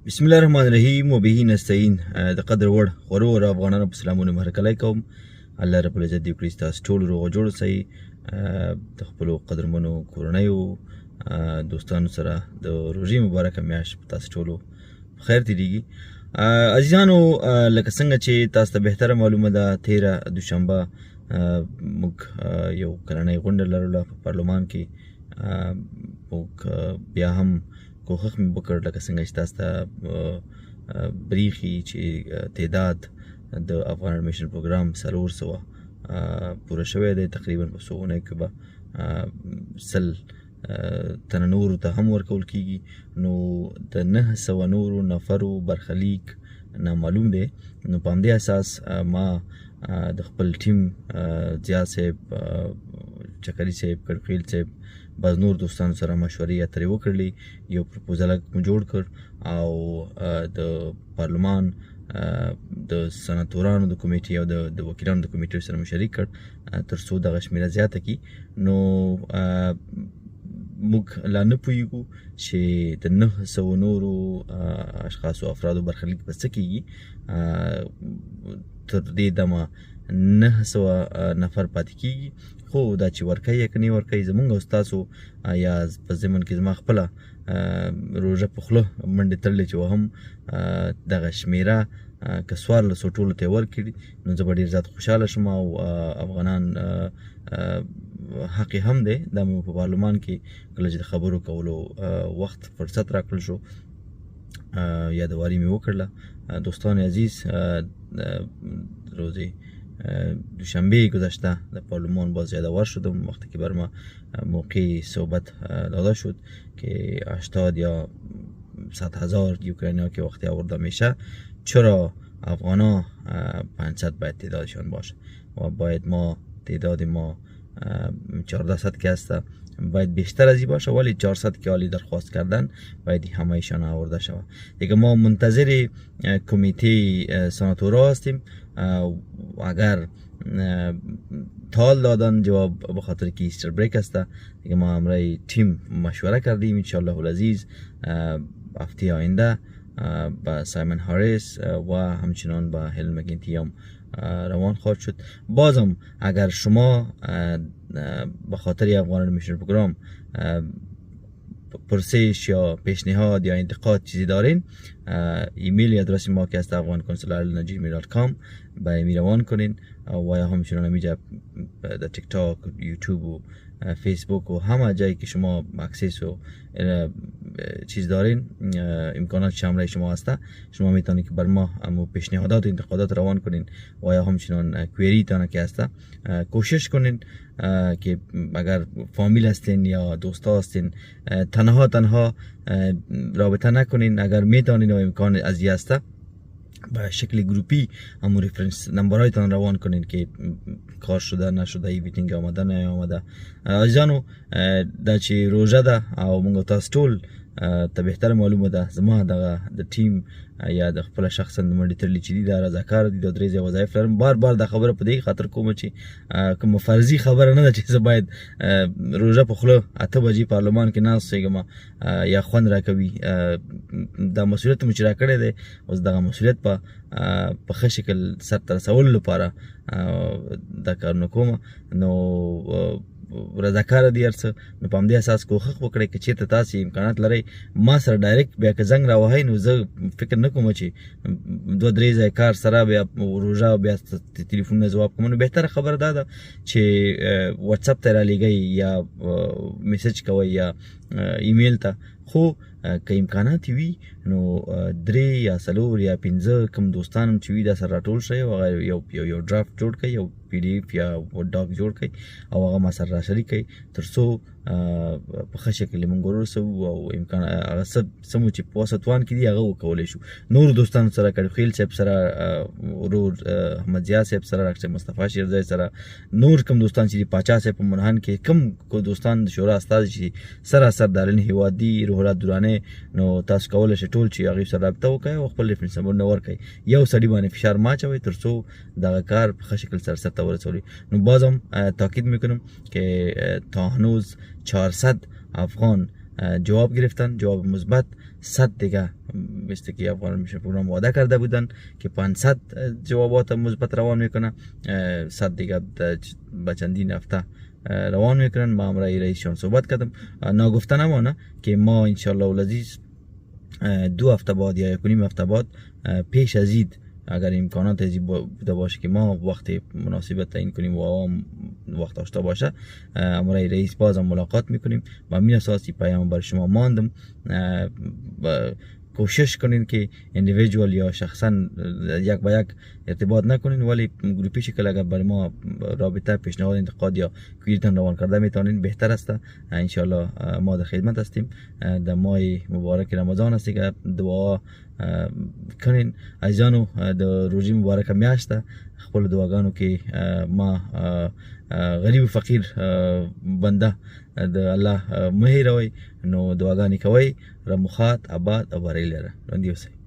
بسم الله الرحمن الرحیم وبه نستعین. د قدر وړ خورو او افغانانو په سلامونه مرکلی کوم. الله رب العزت دې کړي تاسو ټول روغ جوړ اوسئ. د خپلو قدرمنو کورنیو دوستانو سره د روژې مبارکه میاشت په تاسو ټولو په خیر تېرېږي. عزیزانو، لکه څنګه چې تاسو ته بهتره معلومه ده، تېره دوشنبه موږ یو کلنۍ غونډه لرله په پارلمان کې. موږ بیا هم کوښښ مې وکړ لکه څنګه چې تاسو ته بریښي چې تعداد د افغان اډمیشن پروګرام 400 پوره شوی دی. تقریبا په څو اونیو کې به 100 تنه نورو ته هم ورکول کېږي. نو د 900 نورو نفرو برخلیک نامعلوم دی. نو په همدې اساس ما د خپل ټیم زیاد صاحب، چکري صاحب، کړکېل صاحب، بعض نور دوستانو سره مشورې اترې وکړلې. یو پروپوزل مو جوړ کړ او د پارلمان د سناتورانو د کمیټې او د وکیلانو د کمیټې سره مو شریک کړ تر څو دغه شمېره زیاته کړي. نو موږ لا نه پوهېږو چې د 900 نورو اشخاصو افرادو برخلیک به څه کېږي. تر دې دمه 900 نفر پاتې کېږي. خو دا چې ورکوي یا که نه ورکوي زموږ او ستاسو یا په ضمن کې زما خپله روژه په خوله منډې تړلې چې وهم دغه شمېره که 1400 ټولو ته یې ورکړي نو زه به ډېر زیات خوشحاله شم. او افغانان حق هم دی. دا مو په پارلمان کې کله چې د خبرو کولو وخت فرصت راکړل شو یادواري مې وکړله. دوستان عزیز، روز دوشنبه گذشته در پارلمان باز یادآور شدم وقتی که بر ما موقع صحبت داده شد که 80 یا 100,000 یوکرینیا که وقتی آورده میشه، چرا افغانا 500 باید تعدادشان باشه و باید ما تعداد ما 1400 که هسته باید بیشتر از این باشه، ولی 400 که حالی درخواست کردن باید همه ایشان آورده شود. دیگه ما منتظر کمیته سناتورا هستیم. اگر تال دادن جواب به خاطر که ایستر بریک هسته، دیگه ما همراه تیم مشوره کردیم انشالله العزیز هفته آینده با سایمن هاریس و همچنان با هلن مکینتی هم روان خواهد شد. بازم اگر شما به خاطر افغان اډمیشن پروگرام پرسش یا پیشنهاد یا انتقاد چیزی دارین، ایمیل ادرس ما که است afghanconsular@gmail.com به ایمیل روان کنین و یا همچنان میجا در تیک تاک، یوتیوب و فیسبوک و همه جایی که شما اکسس و چیز دارین، امکانات شامل شما هسته، شما میتونید که بر ما هم پیشنهادات و انتقادات روان کنین و یا همچنان کویری تانه که هسته کوشش کنین که اگر فامیل هستین یا دوستا هستین تنها رابطه نکنین. اگر میتونین و امکان از هسته به شکل گروپی همو ریفرنس نمبرهایتان روان کنین که کار شده نشده، ای میتینگ آمده نه آمده. عزیزانو، دا چې روژه ده او موږ تاسو ټول ته بهتر معلومه ده، زما دغه د ټیم یا د خپل شخصا د منډې تړلې چې دي دا رضاکار دي. د درې ځای وظایف لرم. بار دا خبره په دې خاطر کومه چې کومه فرضي خبره نه ده چې زه باید روژه په خوله 8 بجې پارلمان کې ناست اوسېږم یا خوند راکوي. دا مسؤلیت مو چې راکړی دی، اوس دغه مسؤلیت په ښه شکل سرته رسولو لپاره دا کارونه کوم. نو رضاکاره دي هر څه. نو په همدې اساس کوښښ وکړئ که چېرته تاسې امکانات لرئ ما سره ډایرکټ بیا که زنګ راوهئ نو زه فکر نه کوم چې 2-3 ځای کار سره بیا روژه بیا تلیفونونه ځواب کوم. نو بهتره خبره دا ده چې واتساپ ته رالیږئ یا میسج کوئ یا ایمیل ته. خو که امکانات وي نو 3 یا 4 یا 5 کم دوستان هم چې وي دا سره راټول شئ او هغه یو ډرافټ جوړ کړئ، یو PDF یا ډاک جوړ کړئ او هغه ما سره راشریک کړئ تر څو په ښه شکل موږ ورسوو او امکان هغه څه مو چې په وسه توان کې دي هغه وکولی شو. نورو دوستانو سره کړکېل صاحب سره، ورور احمد ضیا صاحب سره، ډاکټر مصطفی شیرزی سره، نور کم دوستان چې دي پاچا صاحب په منحن کې کم دوستان د شورا استازي چې سراسر دارالعلوم هیواد دي، روح الله دراني، نو تاسو کولی شئ ټول چې هغوی سره رابطه وکړئ او خپل ریفرنس نمبرونه ورکړئ. یو سړي باندې فشار مه اچوئ تر څو دغه کار په ښه شکل سرته ورسولی. نو بازم تاکید میکنم که تا هنوز 400 افغان جواب گرفتن، جواب مثبت. 100 دیگه مثل که افغان میشن پروگرام وعده کرده بودن که 500 جوابات مثبت روان میکنه، 100 دیگه به چندین هفته روان میکنن. ما هم رئیسشون صحبت کردم، ناگفته نمانه که ما انشالله العزیز 2 هفته بعد یا 1.5 هفته بعد پیش از عید اگر امکانات ازی بوده باشه که ما وقت مناسبت تعیین کنیم و وقت داشته باشه، امرای رئیس باز هم ملاقات میکنیم. و همین اساسی پیام بر شما ماندم، کوشش کنین که اندیویدوال یا شخصا یک به یک ارتباط نکنین، ولی گروپی شکل اگر برای ما رابطه، پیشنهاد، انتقاد یا کویرتان روان کرده میتونین بهتر است. ان شاء الله ما در خدمت هستیم. در ماه مبارک رمضان است که دعا کنین عزیزانو، د روزی مبارک میاشته خپل دعاګانو کې ما غریب فقیر بنده د الله مهیروي نو دعاګانې کوي رمخات آباد او بریلره. لاندې اوسئ.